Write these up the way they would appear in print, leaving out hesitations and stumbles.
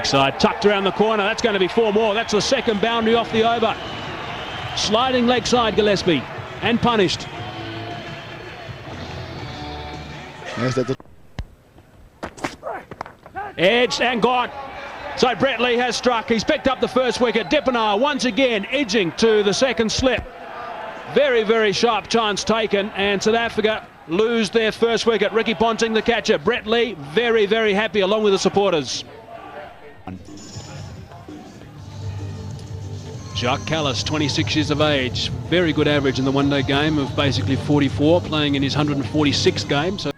Leg side tucked around the corner. That's going to be 4 more. That's the second boundary off the over. Sliding leg side Gillespie and punished. Edged and gone. So Brett Lee has struck. He's picked up the first wicket. Dippenaar once again edging to the second slip. Very, very sharp chance taken, and South Africa lose their first wicket. Ricky Ponting the catcher. Brett Lee very, very happy along with the supporters. Jacques Kallis, 26 years of age. Very good average in the one-day game of basically 44, playing in his 146th game. So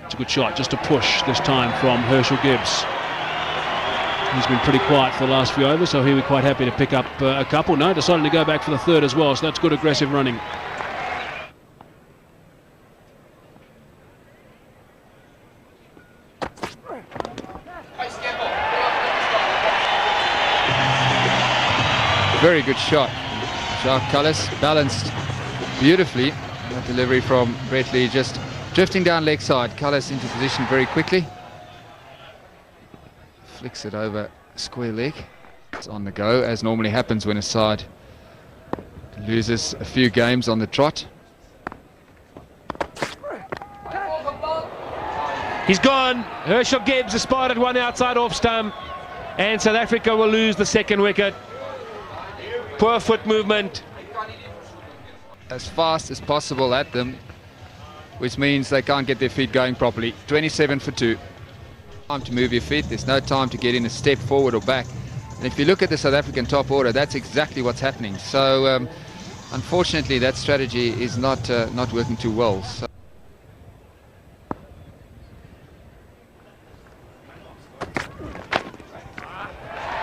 it's a good shot, just a push this time from Herschel Gibbs. He's been pretty quiet for the last few overs, so he was quite happy to pick up a couple. No, decided to go back for the third as well, so that's good aggressive running. Very good shot. Jacques Kallis balanced beautifully. That delivery from Brett Lee, just drifting down leg side. Kallis into position very quickly. Flicks it over square leg. It's on the go, as normally happens when a side loses a few games on the trot. He's gone. Herschel Gibbs has spotted one outside off stump, and South Africa will lose the second wicket. Poor foot movement. As fast as possible at them, which means they can't get their feet going properly. 27 for 2. Time to move your feet. There's no time to get in a step forward or back. And if you look at the South African top order, that's exactly what's happening. So unfortunately, that strategy is not working too well. So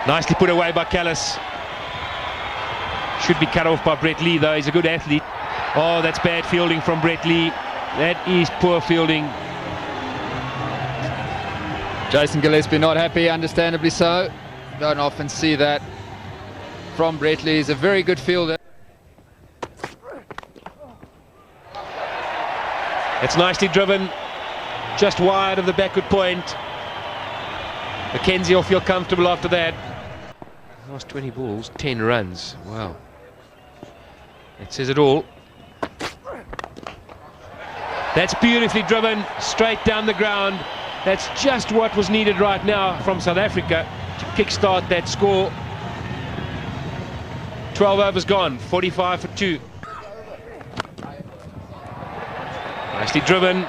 nicely put away by Kallis. Should be cut off by Brett Lee, though. He's a good athlete. Oh, that's bad fielding from Brett Lee. That is poor fielding. Jason Gillespie not happy, understandably so. Don't often see that from Brett Lee. He's a very good fielder. It's nicely driven, just wide of the backward point. Mackenzie will feel comfortable after that. Last 20 balls, 10 runs. Wow. That says it all. That's beautifully driven, straight down the ground. That's just what was needed right now from South Africa to kickstart that score. 12 overs gone, 45 for 2. Nicely driven.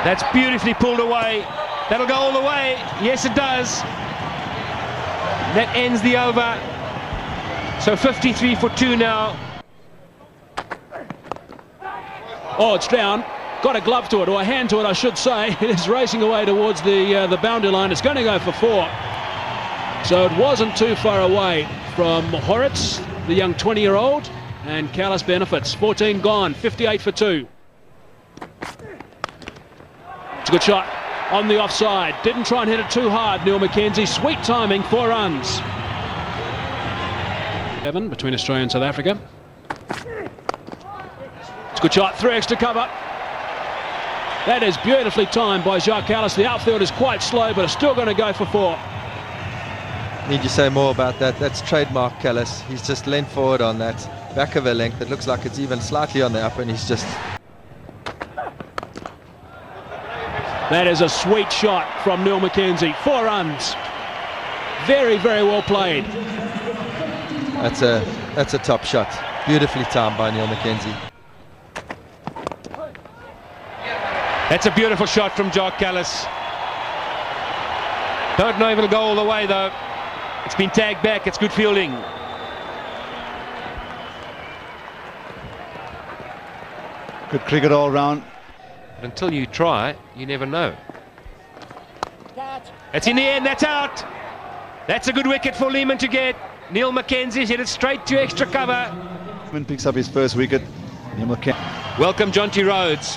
That's beautifully pulled away. That'll go all the way. Yes, it does. That ends the over. So 53 for 2 now. Oh, it's down. Got a glove to it, or a hand to it, I should say. It is racing away towards the boundary line. It's going to go for 4. So it wasn't too far away from Rhodes, the young 20-year-old, and Kallis benefits. 14 gone, 58 for 2. It's a good shot on the offside. Didn't try and hit it too hard, Neil Mackenzie. Sweet timing, 4 runs. 7 between Australia and South Africa. It's a good shot, 3 extra cover. That is beautifully timed by Jacques Kallis. The outfield is quite slow, but it's still going to go for 4. Need you say more about that? That's trademark Kallis. He's just leant forward on that back of a length. It looks like it's even slightly on the up, and he's just... That is a sweet shot from Neil Mackenzie. 4 runs. Very, very well played. That's a top shot. Beautifully timed by Neil Mackenzie. That's a beautiful shot from Jacques Kallis. Don't know if it'll go all the way, though. It's been tagged back. It's good fielding. Good cricket all round. But until you try, you never know. It's in the end. That's out. That's a good wicket for Lehman to get. Neil Mackenzie hit it straight to extra cover. Lehman picks up his first wicket. Neil Mackenzie. Welcome Jonty Rhodes.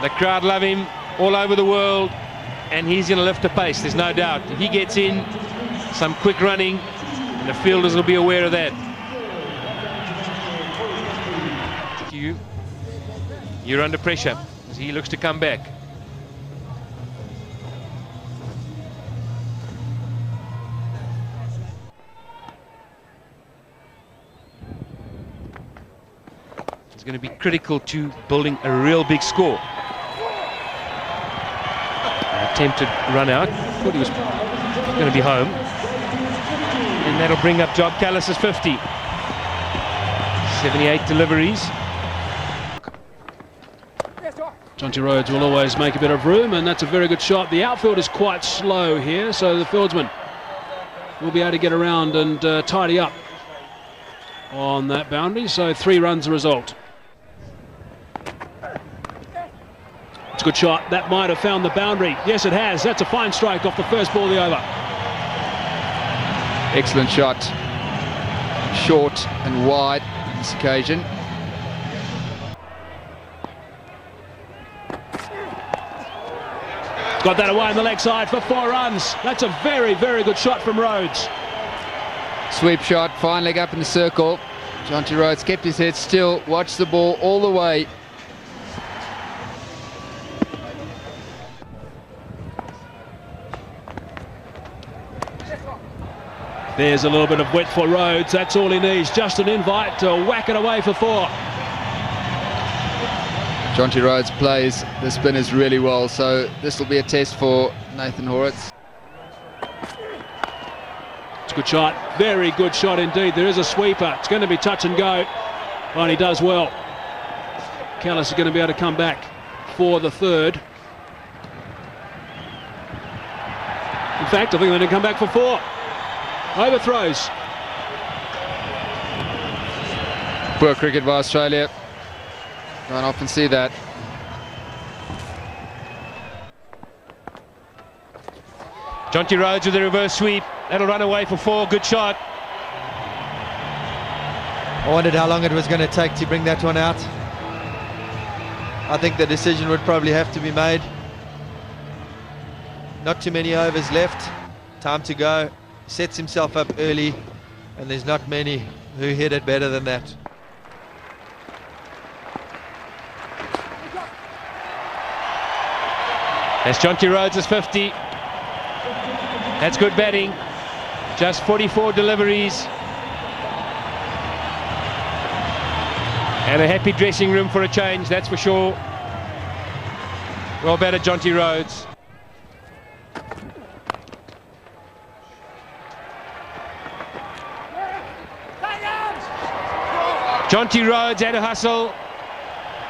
The crowd love him all over the world, and he's going to lift the pace, there's no doubt. If he gets in, some quick running, And the fielders will be aware of that. You're under pressure as he looks to come back. It's going to be critical to building a real big score. An attempted run out. Thought he was going to be home. And that'll bring up Job Callis's 50. 78 deliveries. Jonty Rhodes will always make a bit of room, and that's a very good shot. The outfield is quite slow here, so the fieldsman will be able to get around and tidy up on that boundary. So 3 runs the result. It's a good shot. That might have found the boundary. Yes, it has. That's a fine strike off the first ball of the over. Excellent shot. Short and wide on this occasion. Got that away on the leg side for 4 runs. That's a very, very good shot from Rhodes. Sweep shot, fine leg up in the circle. Jonty Rhodes kept his head still, watched the ball all the way. There's a little bit of width for Rhodes. That's all he needs. Just an invite to whack it away for 4. Jonty Rhodes plays the spinners really well, so this will be a test for Nathan Horowitz. It's a good shot. Very good shot indeed. There is a sweeper. It's going to be touch and go. And he does well. Callis is going to be able to come back for the 3rd. In fact, I think they're going to come back for 4. Overthrows. Poor cricket by Australia. Don't often see that. Jonty Rhodes with the reverse sweep. That'll run away for 4. Good shot. I wondered how long it was going to take to bring that one out. I think the decision would probably have to be made. Not too many overs left. Time to go. Sets himself up early, and there's not many who hit it better than that. That's Jonty Rhodes' 50. That's good batting. Just 44 deliveries. And a happy dressing room for a change, that's for sure. Well batted, Jonty Rhodes. Jonty Rhodes had a hustle.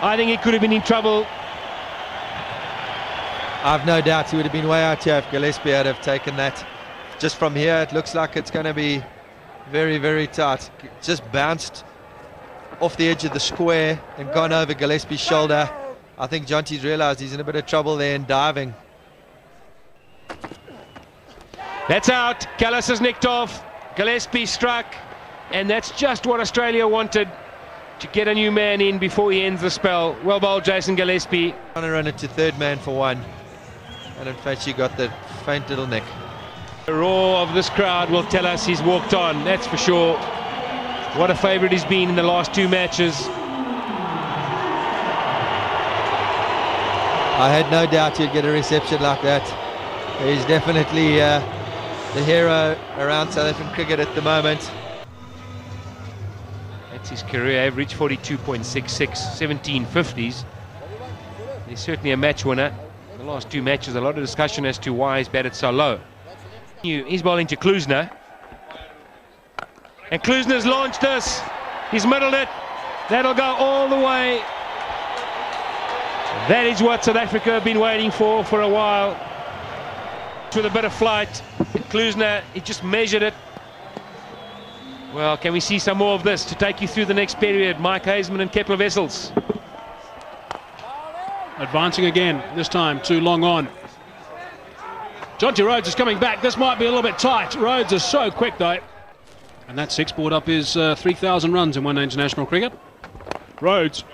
I think he could have been in trouble. I've no doubt he would have been way out here if Gillespie had have taken that. Just from here, it looks like it's going to be very, very tight. Just bounced off the edge of the square and gone over Gillespie's shoulder. I think Jonty's realised he's in a bit of trouble there and diving. That's out. Callis has nicked off. Gillespie struck. And that's just what Australia wanted, to get a new man in before he ends the spell. Well bowled, Jason Gillespie. Trying to run it to 3rd man for 1. And in fact, she got the faint little nick. The roar of this crowd will tell us he's walked on, that's for sure. What a favourite he's been in the last 2 matches. I had no doubt he'd get a reception like that. He's definitely the hero around South African cricket at the moment. That's his career average, 42.66, 17 50s. He's certainly a match winner. In the last 2 matches, a lot of discussion as to why he's batted so low. He's bowling to Klusener. And Klusener's launched this. He's middled it. That'll go all the way. That is what South Africa have been waiting for a while. With a bit of flight. Klusener, he just measured it. Well, can we see some more of this to take you through the next period? Mike Hazeman and Kepler Wessels. Advancing again, this time too long on. Jonty Rhodes is coming back. This might be a little bit tight. Rhodes is so quick though. And that 6 brought up his 3,000 runs in one-day international cricket. Rhodes,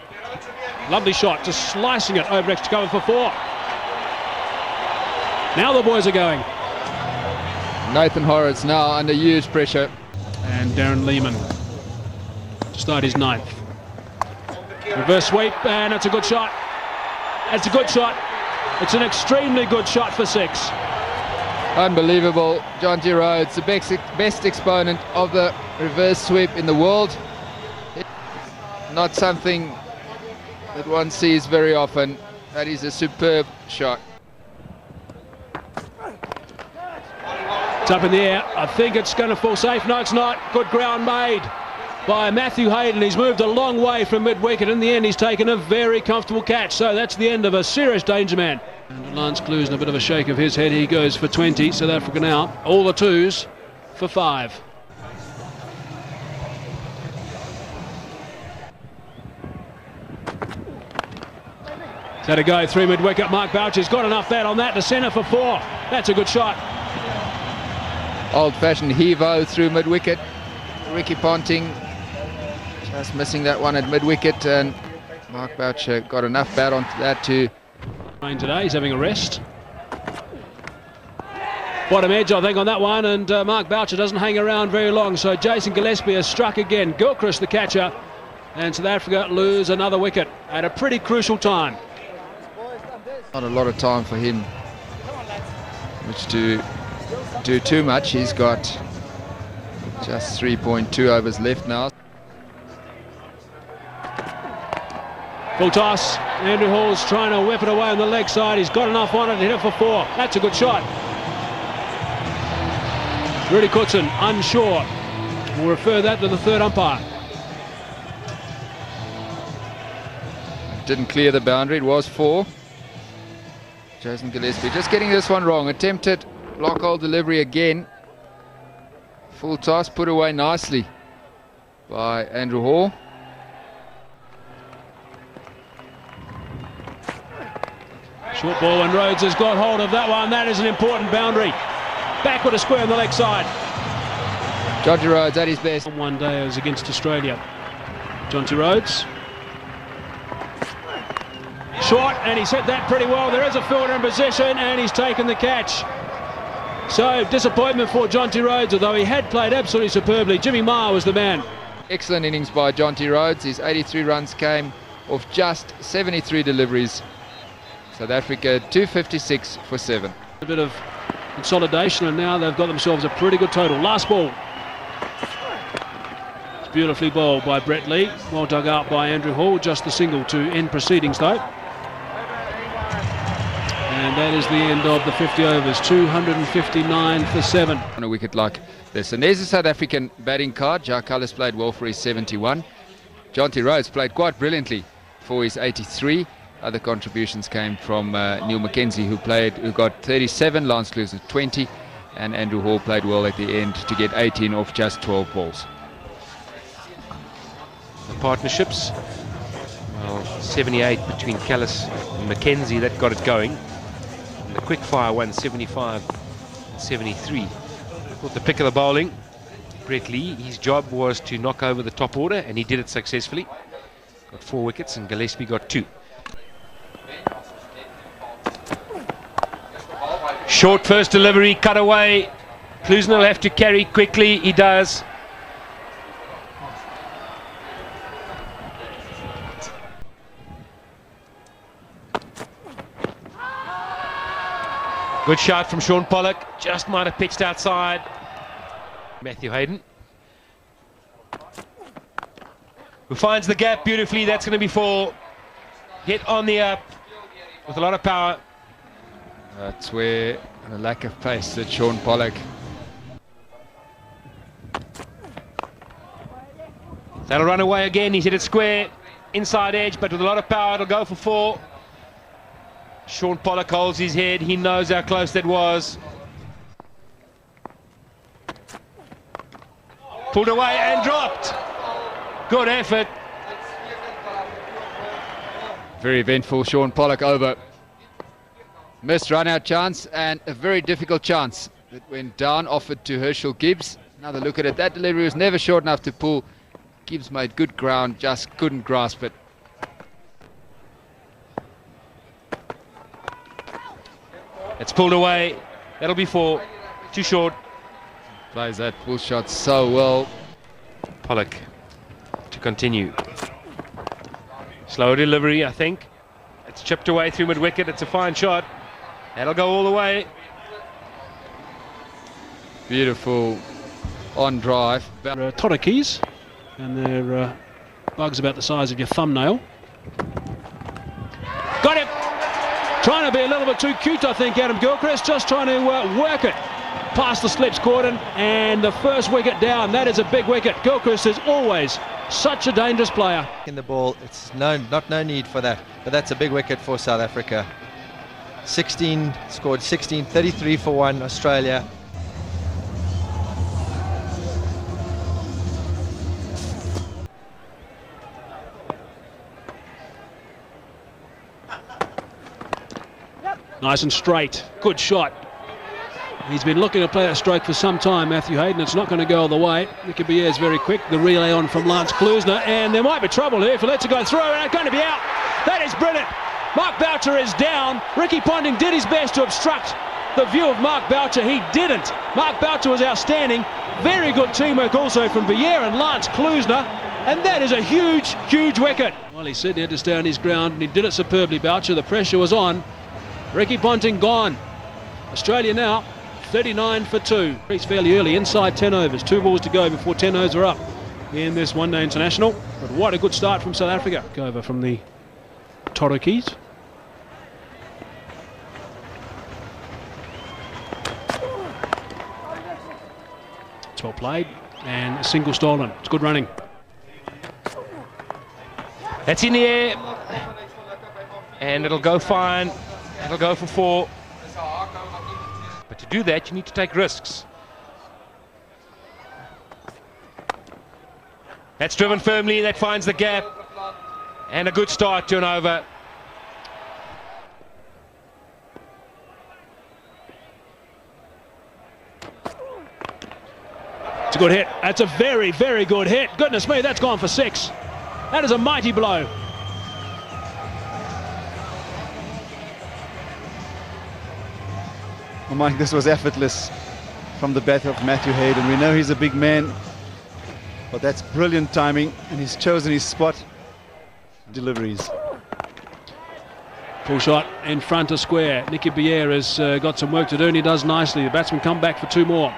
lovely shot, just slicing it over extra cover for 4. Now the boys are going. Nathan Horowitz now under huge pressure. and Darren Lehman to start his 9th. Reverse sweep, and it's a good shot. It's a good shot. It's an extremely good shot for 6. Unbelievable. Jonty Rhodes, the best exponent of the reverse sweep in the world. Not something that one sees very often. That is a superb shot. It's up in the air. I think it's going to fall safe. No, it's not. Good ground made by Matthew Hayden. He's moved a long way from mid-wicket. In the end, he's taken a very comfortable catch. So that's the end of a serious danger man. And Lance Klusener, a bit of a shake of his head. He goes for 20. South Africa now. All the 2s for 5. He's had a go through mid-wicket. Mark Boucher's got enough bat on that to centre for 4. That's a good shot. Old-fashioned heave-o through mid-wicket. Ricky Ponting just missing that one at mid-wicket, and Mark Boucher got enough bat onto that to... Today, he's having a rest. Bottom edge, I think, on that one, and Mark Boucher doesn't hang around very long, so Jason Gillespie has struck again. Gilchrist the catcher, and South Africa lose another wicket at a pretty crucial time. Not a lot of time for him, which to do too much. He's got just 3.2 overs left now. Full toss. Andrew Hall's trying to whip it away on the leg side. He's got enough on it to hit it for 4. That's a good shot. Rudy Kotzen unsure. We'll refer that to the 3rd umpire. Didn't clear the boundary. It was 4. Jason Gillespie just getting this one wrong. Attempted block hole delivery again. Full toss put away nicely by Andrew Hall. Short ball, and Rhodes has got hold of that one. That is an important boundary. Back with a square on the leg side. Jonty Rhodes at his best. On one day it was against Australia. Jonty Rhodes. Short, and he's hit that pretty well. There is a fielder in position, and he's taken the catch. So, disappointment for Jonty Rhodes, although he had played absolutely superbly. Jimmy Maher was the man. Excellent innings by Jonty Rhodes. His 83 runs came off just 73 deliveries. South Africa 256 for 7. A bit of consolidation, and now they've got themselves a pretty good total. Last ball. It's beautifully bowled by Brett Lee. Well dug out by Andrew Hall. Just the single to end proceedings, though. And that is the end of the 50 overs, 259 for 7. On a wicket like this. And there's a South African batting card. Jacques Kallis played well for his 71. Jonty Rhodes played quite brilliantly for his 83. Other contributions came from Neil McKenzie, who got 37, Lance Klusener 20, and Andrew Hall played well at the end to get 18 off just 12 balls. The partnerships, well, 78 between Kallis and McKenzie, that got it going. And the quickfire one, 75, 73. I thought the pick of the bowling, Brett Lee, his job was to knock over the top order, and he did it successfully. Got 4 wickets, and Gillespie got 2. Short first delivery, cut away. Klusener will have to carry quickly. He does. Good shot from Sean Pollock. Just might have pitched outside. Matthew Hayden, who finds the gap beautifully. That's going to be 4. Hit on the up with a lot of power. That's where the lack of pace that Sean Pollock. That'll run away again. He's hit it square, inside edge, but with a lot of power. It'll go for 4. Sean Pollock holds his head. He knows how close that was. Pulled away and dropped. Good effort. Very eventful Sean Pollock over. Missed run-out chance, and a very difficult chance that went down, offered to Herschel Gibbs. Another look at it. That delivery was never short enough to pull. Gibbs made good ground, just couldn't grasp it. It's pulled away. That'll be 4. Too short. Plays that full shot so well. Pollock to continue. Slow delivery, I think. It's chipped away through mid-wicket. It's a fine shot. That'll go all the way. Beautiful on drive. Torokis, and they're bugs about the size of your thumbnail. Got him! Trying to be a little bit too cute, I think, Adam Gilchrist. Just trying to work it past the slips cordon, and the first wicket down. That is a big wicket. Gilchrist is always such a dangerous player. In the ball, it's no need for that, but that's a big wicket for South Africa. 16 scored 16, 33 for 1 Australia. Nice and straight, good shot. He's been looking to play that stroke for some time, Matthew Hayden. It's not going to go all the way. Nicky Bier's very quick. The relay on from Lance Klusener, and there might be trouble here if he lets it go through, and it's going to be out. That is brilliant. Mark Boucher is down. Ricky Ponting did his best to obstruct the view of Mark Boucher. He didn't. Mark Boucher was outstanding. Very good teamwork also from Bier and Lance Klusener, and that is a huge, huge wicket. Well, he said he had to stay on his ground, and he did it superbly, Boucher. The pressure was on. Ricky Ponting gone. Australia now 39 for 2. He's fairly early, inside 10 overs. 2 balls to go before 10 overs are up in this one-day international. But what a good start from South Africa. Over from the Torokis. It's well played, and a single stolen. It's good running. That's in the air, and it'll go fine. It'll go for 4. But to do that, you need to take risks. That's driven firmly, that finds the gap. And a good start to an over. It's a good hit. That's a very, very good hit. Goodness me, that's gone for 6. That is a mighty blow. Well, Mike, this was effortless from the bat of Matthew Hayden. We know he's a big man, but that's brilliant timing, and he's chosen his spot. Deliveries. Full shot in front of square. Nicky Bier has got some work to do, and he does nicely. The batsman come back for 2 more.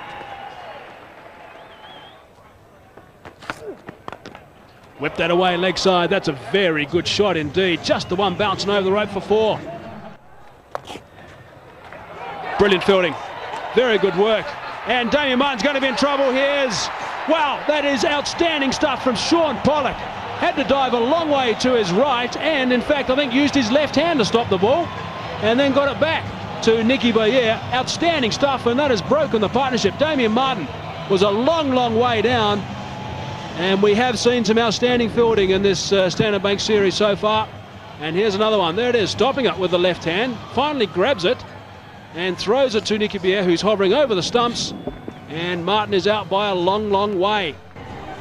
Whip that away, leg side. That's a very good shot indeed. Just the one bouncing over the rope for 4. Brilliant fielding. Very good work. And Damien Martin's going to be in trouble. Wow, that is outstanding stuff from Sean Pollock. Had to dive a long way to his right, and in fact I think used his left hand to stop the ball, and then got it back to Nicky Bier. Outstanding stuff, and that has broken the partnership. Damien Martin was a long, long way down, and we have seen some outstanding fielding in this Standard Bank series so far. And here's another one. There it is, stopping it with the left hand. Finally grabs it and throws it to Nicky Bier, who's hovering over the stumps, and Martin is out by a long, long way.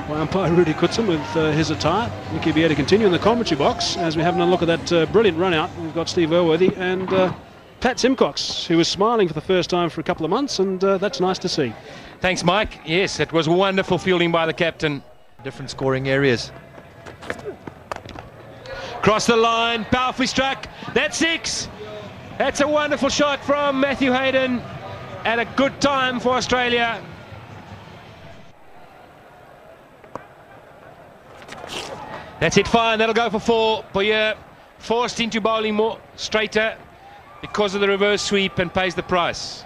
By umpire Rudy Kutzen with his attire. Nicky Bier to continue in the commentary box as we have a look at that brilliant run out. We've got Steve Erworthy and Pat Simcox, who was smiling for the first time for a couple of months, and that's nice to see. Thanks, Mike. Yes, it was wonderful fielding by the captain. Different scoring areas. Cross the line, powerfully struck. That's 6. That's a wonderful shot from Matthew Hayden at a good time for Australia. That's it, fine. That'll go for 4. Bier forced into bowling more straighter because of the reverse sweep and pays the price.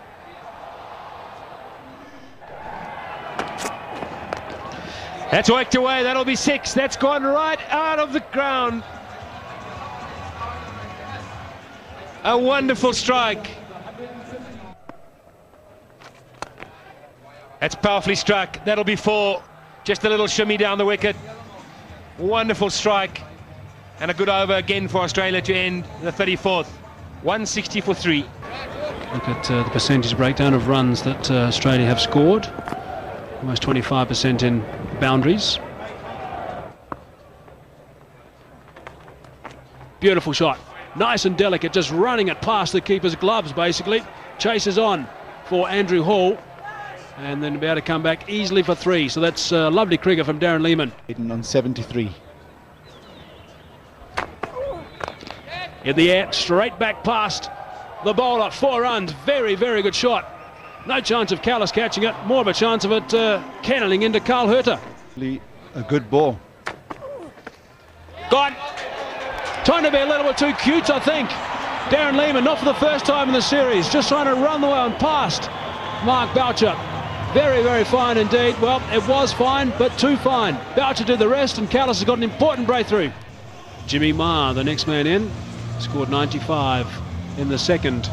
That's worked away. That'll be 6. That's gone right out of the ground. A wonderful strike. That's powerfully struck. That'll be 4. Just a little shimmy down the wicket. Wonderful strike. And a good over again for Australia to end the 34th. 160 for 3. Look at the percentage breakdown of runs that Australia have scored. Almost 25% in boundaries. Beautiful shot. Nice and delicate, just running it past the keeper's gloves, basically. Chases on for Andrew Hall. and then be able to come back easily for 3. So that's lovely cricket from Darren Lehmann. On 73. In the air, straight back past the bowler. 4 runs. Very, very good shot. No chance of Callis catching it. More of a chance of it cannoning into Carl Herter. A good ball. Gone. Trying to be a little bit too cute, I think. Darren Lehmann, not for the first time in the series, just trying to run the one past Mark Boucher. Very, very fine indeed. Well, it was fine, but too fine. Boucher did the rest, and Callis has got an important breakthrough. Jimmy Maher, the next man in, scored 95 in the second.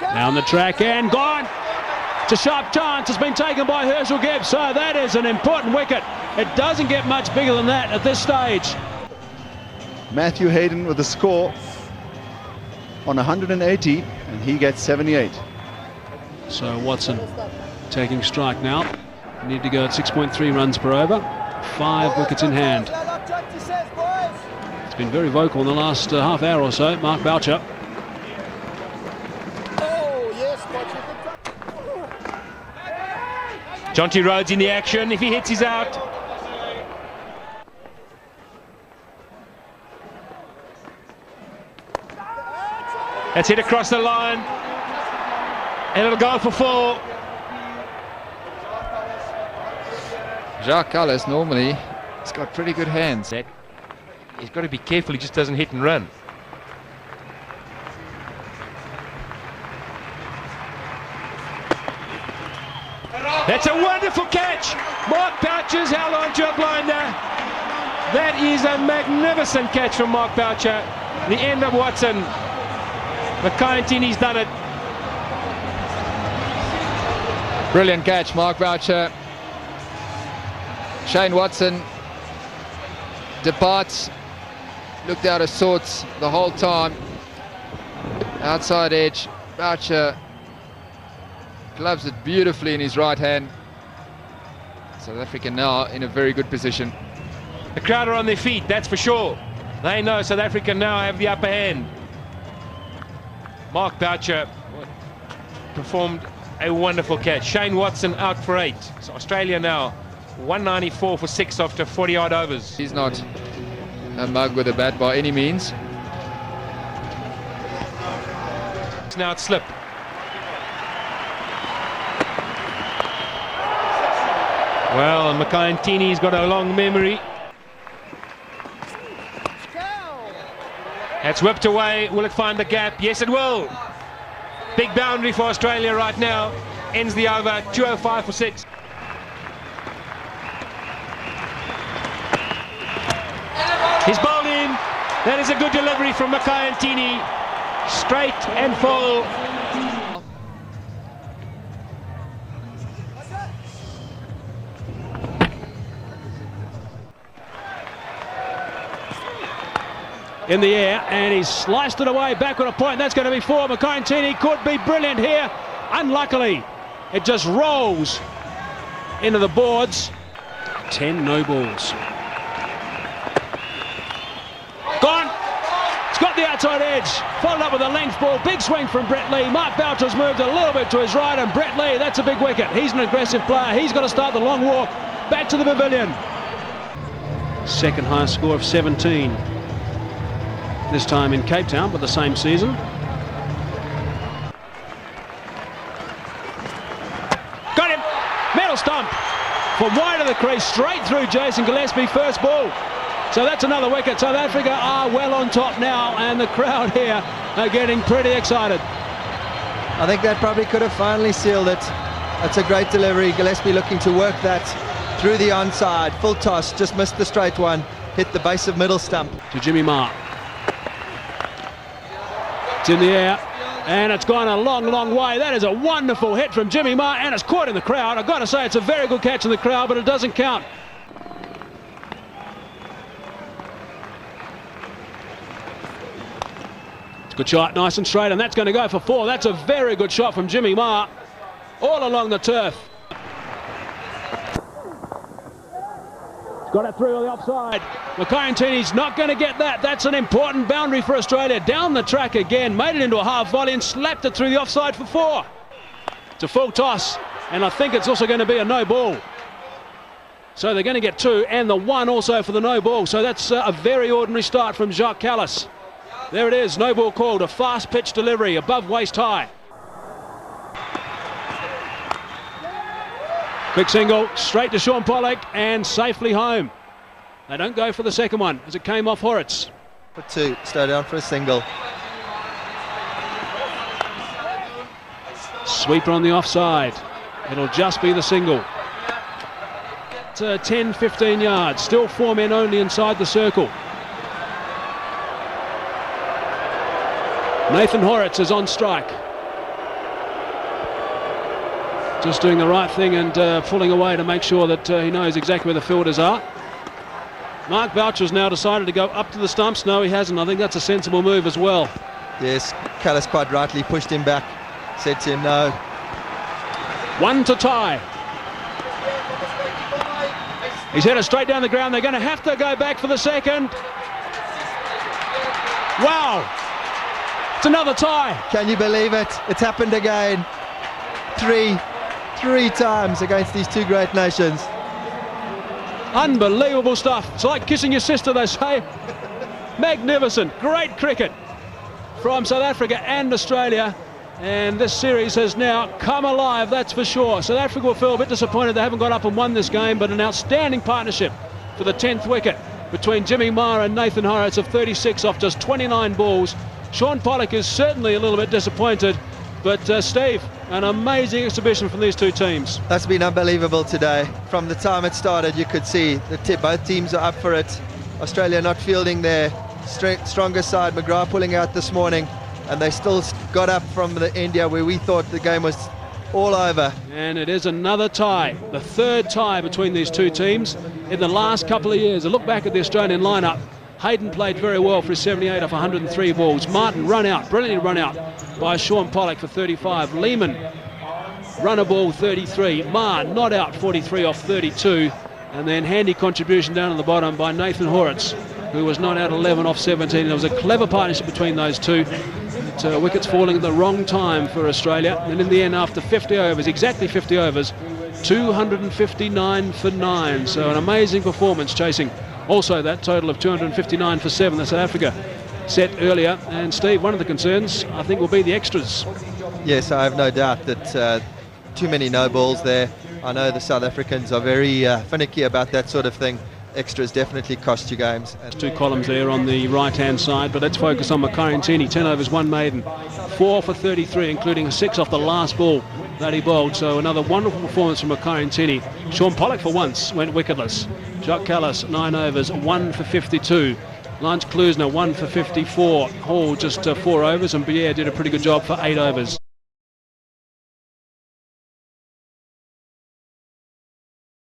Down the track and gone. It's a sharp chance. It's been taken by Herschel Gibbs. So that is an important wicket. It doesn't get much bigger than that at this stage. Matthew Hayden with the score on 180, and he gets 78. So Watson taking strike now. Need to go at 6.3 runs per over. 5 wickets in hand. It's been very vocal in the last half hour or so, Mark Boucher. Jonty Rhodes in the action. If he hits, he's out. That's hit across the line. And it'll go for 4. Jacques Callis normally has got pretty good hands. He's got to be careful he just doesn't hit and run. That's a wonderful catch. Mark Boucher's held on to a blinder. That is a magnificent catch from Mark Boucher. The end of Watson. McCartney's done it. Brilliant catch, Mark Boucher. Shane Watson departs, looked out of sorts the whole time. Outside edge, Boucher gloves it beautifully in his right hand. South Africa now in a very good position. The crowd are on their feet, that's for sure. They know South Africa now have the upper hand. Mark Boucher performed a wonderful catch. Shane Watson out for 8. So Australia now 194 for 6 after 40-odd overs. He's not a mug with a bat by any means. Now it's slip. Well, McCartney's got a long memory. That's whipped away. Will it find the gap? Yes, it will. Big boundary for Australia right now. Ends the over, 205 for 6. He's bowled in. That is a good delivery from McCartney. Straight and full. In the air, and he's sliced it away backward a point. That's going to be 4. McCartney could be brilliant here. Unluckily, it just rolls into the boards. 10 no balls. Gone. It's got the outside edge. Followed up with a length ball. Big swing from Brett Lee. Mark Boucher's moved a little bit to his right, and Brett Lee, that's a big wicket. He's an aggressive player. He's got to start the long walk back to the pavilion. Second highest score of 17. This time in Cape Town, but the same season. Got him! Metal stump from wide of the crease, straight through Jason Gillespie, first ball. So that's another wicket. South Africa are well on top now, and the crowd here are getting pretty excited. I think that probably could have finally sealed it. That's a great delivery. Gillespie looking to work that through the onside. Full toss, just missed the straight one. Hit the base of middle stump. To Jimmy Maher. It's in the air, and it's gone a long, long way. That is a wonderful hit from Jimmy Maher, and it's caught in the crowd. I've got to say, it's a very good catch in the crowd, but it doesn't count. It's a good shot, nice and straight, and that's going to go for 4. That's a very good shot from Jimmy Maher, all along the turf. Got it through on the offside. Maher not going to get that. That's an important boundary for Australia. Down the track again, made it into a half volley and slapped it through the offside for 4. It's a full toss, and I think it's also going to be a no ball. So they're going to get 2 and the 1 also for the no ball. So that's a very ordinary start from Jacques Callis. There it is, no ball called, a fast pitch delivery above waist high. Quick single, straight to Shaun Pollock and safely home. They don't go for the second one as it came off Rhodes. For 2, slow down for a single. Sweeper on the offside. It'll just be the single. It's 10-15 yards, still 4 men only inside the circle. Nathan Horrocks is on strike. Just doing the right thing and pulling away to make sure that he knows exactly where the fielders are. Mark Boucher's now decided to go up to the stumps. No, he hasn't. I think that's a sensible move as well. Yes, Callis quite rightly pushed him back. Said to him no. 1 to tie. He's headed straight down the ground. They're going to have to go back for the second. Wow. It's another tie. Can you believe it? It's happened again. Three times against these 2 great nations. Unbelievable stuff. It's like kissing your sister, they say. Magnificent. Great cricket from South Africa and Australia. And this series has now come alive, that's for sure. South Africa will feel a bit disappointed they haven't got up and won this game, but an outstanding partnership for the 10th wicket between Jimmy Maher and Nathan Horrocks of 36 off just 29 balls. Shaun Pollock is certainly a little bit disappointed, but Steve, an amazing exhibition from these 2 teams. That's been unbelievable today. From the time it started, you could see that both teams are up for it. Australia not fielding their stronger side, McGrath pulling out this morning, and they still got up from the India where we thought the game was all over. And it is another tie, the 3rd tie between these 2 teams in the last couple of years. A look back at the Australian lineup. Hayden played very well for his 78 off 103 balls. Martin run out, brilliantly run out by Shaun Pollock for 35. Lehman run a ball 33. Maher not out 43 off 32. And then handy contribution down at the bottom by Nathan Horrocks, who was not out 11 off 17. There was a clever partnership between those 2. But, wickets falling at the wrong time for Australia. And in the end, after 50 overs, exactly 50 overs, 259 for 9. So an amazing performance chasing also that total of 259 for 7 that South Africa set earlier. And Steve, one of the concerns I think will be the extras. Yes, I have no doubt that too many no balls there. I know the South Africans are very finicky about that sort of thing. Extras definitely cost you games. And 2 columns there on the right hand side, but let's focus on Maher. 10 overs, 1 maiden, 4 for 33, including a 6 off the last ball that he bowled. So another wonderful performance from Maher. Shaun Pollock for once went wicketless. Jacques Callis 9 overs, 1 for 52. Lance Klusener 1 for 54. Hall just 4 overs, and Pierre did a pretty good job for 8 overs.